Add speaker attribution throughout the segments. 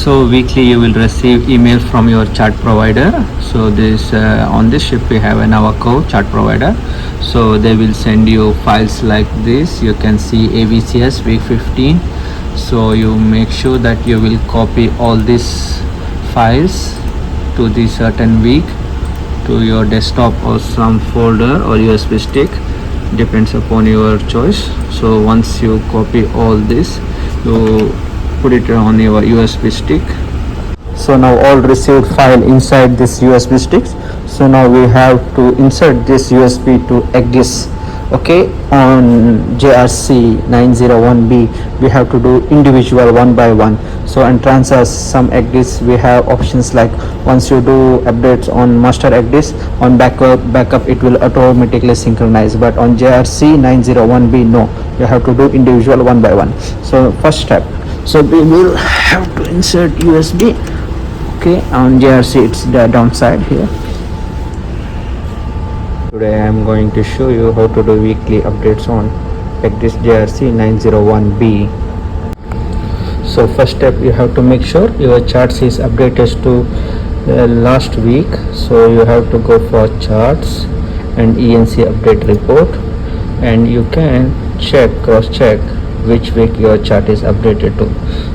Speaker 1: So weekly you will receive email from your chart provider. So this on this ship we have an Avaco chart provider. So they will send you files like this. You can see AVCS week 15. So you make sure that you will copy all these files to the certain week to your desktop or some folder or USB stick, depends upon your choice. So once you copy all this, you put it on your USB stick. So now all received file inside this USB sticks. So now we have to insert this USB to ECDIS. Okay, on JRC 901B we have to do individual one by one. So and transfers some ECDIS we have options like once you do updates on master ECDIS, on backup it will automatically synchronize, but on JRC 901B no, you have to do individual one by one. So first step, so we will have to insert USB. Okay, on JRC it's the downside here. Today I am going to show you how to do weekly updates on ECDIS JRC 901B. So first step, you have to make sure your charts is updated to last week. So you have to go for charts and ENC update report, and you can cross check which week your chart is updated to.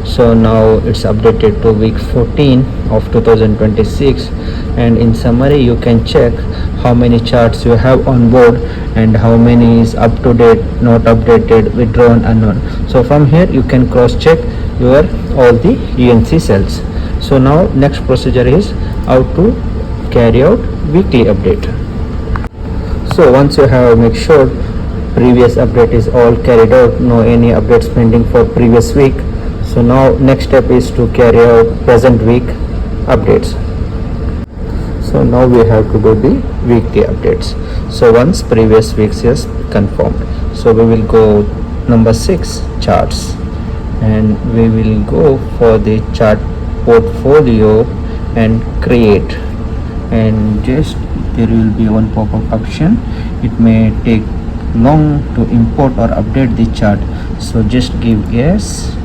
Speaker 1: So now it's updated to week 14 of 2026, and in summary you can check how many charts you have on board and how many is up to date, not updated, withdrawn, unknown. So from here you can cross check your all the ENC cells. So now next procedure is how to carry out weekly update. So once you have make sure previous update is all carried out, no any updates pending for previous week. So now next step is to carry out present week updates. So now we have to do the weekly updates. So once previous weeks is confirmed, so we will go number 6, charts, and we will go for the chart portfolio and create, and just there will be one pop-up option. It may take long to import or update the chart, so just give yes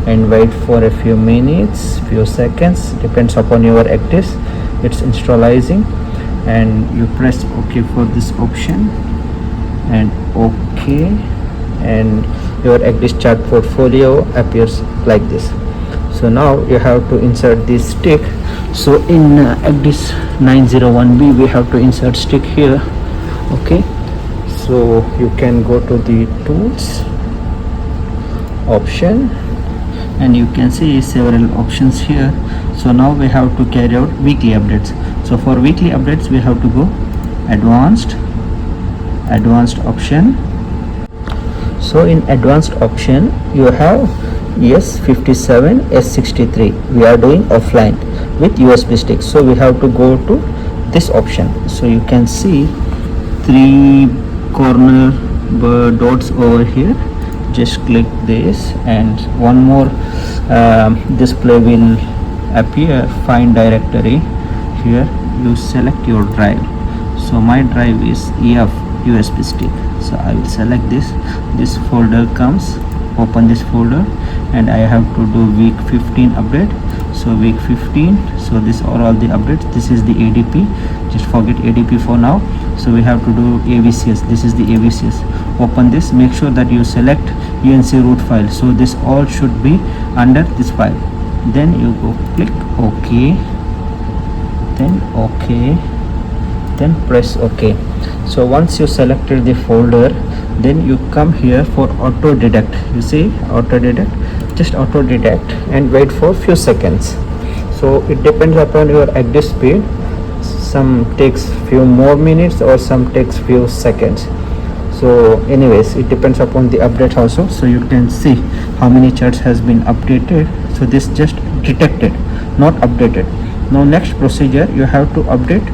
Speaker 1: and wait for a few minutes, few seconds, depends upon your ECDIS. It's installizing, and you press OK for this option and OK, and your ECDIS chart portfolio appears like this. So now you have to insert this stick. So in ECDIS 901B we have to insert stick here. Okay, so you can go to the tools option, and you can see several options here. So now we have to carry out weekly updates. So for weekly updates we have to go advanced option. So in advanced option you have S57 S63. We are doing offline with USB stick, so we have to go to this option. So you can see 3 corner dots over here. Just click this, and one more display will appear, find directory. Here you select your drive. So my drive is EF USB stick, so I will select this folder comes, open this folder, and I have to do week 15 update. So week 15, so this are all the updates. This is the ADP, just forget ADP for now. So we have to do AVCS. This is the AVCS. Open this, make sure that you select UNC root file, so this all should be under this file. Then you go click OK, then OK, then press OK. So once you selected the folder, then you come here for auto detect. You see auto detect, just auto detect and wait for few seconds. So it depends upon your ECDIS speed. Some takes few more minutes or some takes few seconds. So anyways, it depends upon the update also. So you can see how many charts has been updated. So this just detected, not updated. Now next procedure, you have to update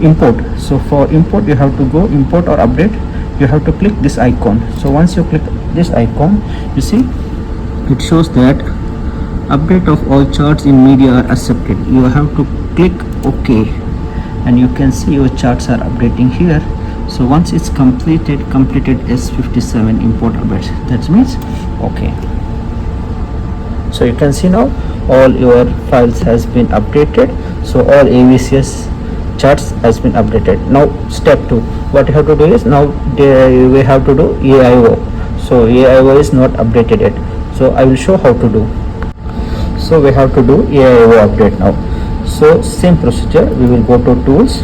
Speaker 1: import. So for import you have to go import or update. You have to click this icon. So once you click this icon, you see it shows that update of all charts in media are accepted. You have to click OK, and you can see your charts are updating here. So once it's completed S57 import updates, that means OK. So you can see now all your files has been updated. So all AVCS charts has been updated. Now step 2, what you have to do is, now we have to do AIO. So AIO is not updated yet, so I will show how to do. So we have to do AIO update now. So same procedure, we will go to tools,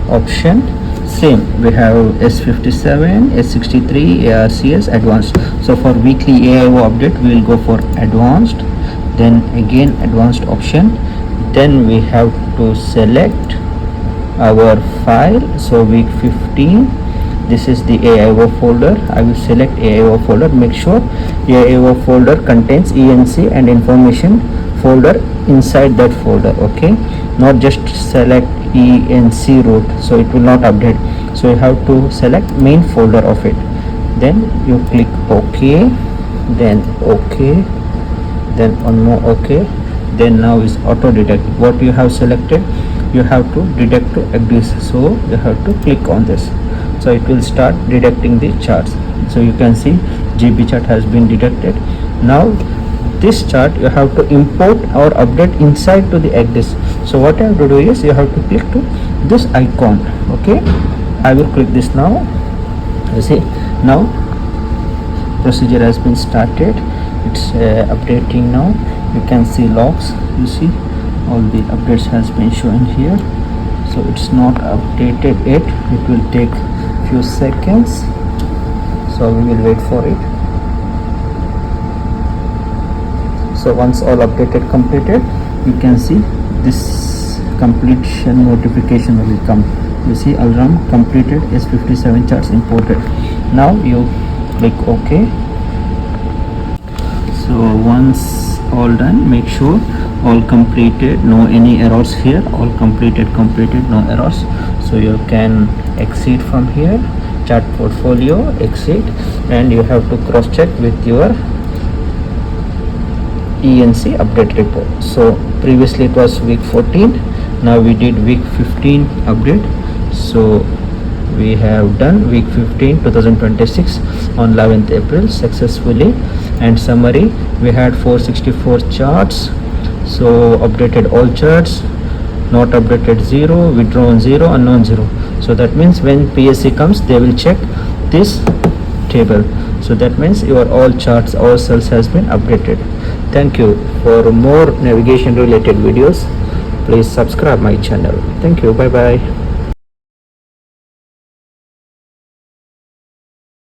Speaker 1: option, same, we have S57, S63, ARCS advanced. So for weekly AIO update we will go for advanced, then again advanced option, then we have to select our file. So week 15, this is the AIO folder. I will select AIO folder. Make sure AIO folder contains ENC and information folder inside that folder, okay, not just select ENC root, so it will not update. So you have to select main folder of it, then you click OK, then OK, then one more OK, then now is auto detect. What you have selected, you have to detect to ECDIS, so you have to click on this, so it will start detecting the charts. So you can see GB chart has been detected. Now this chart you have to import or update inside to the ECDIS. So what I have to do is, you have to click to this icon, okay, I will click this now. You see now procedure has been started, it's updating now. You can see logs, you see all the updates has been shown here. So it's not updated yet, it will take few seconds, so we will wait for it. So once all updated completed, you can see this completion notification will come. You see alarm completed, S57 charts imported. Now you click OK. So once all done, make sure all completed, no any errors here, all completed, no errors. So you can exit from here, chart portfolio, exit, and you have to cross check with your ENC update report. So previously it was week 14, now we did week 15 update. So we have done week 15 2026 on 11th April successfully. And summary, we had 464 charts, so updated all charts, not updated 0, withdrawn 0, unknown 0. So that means when PSC comes, they will check this table. So that means your all charts, all cells has been updated. Thank you. For more navigation related videos, please subscribe my channel. Thank you. Bye bye.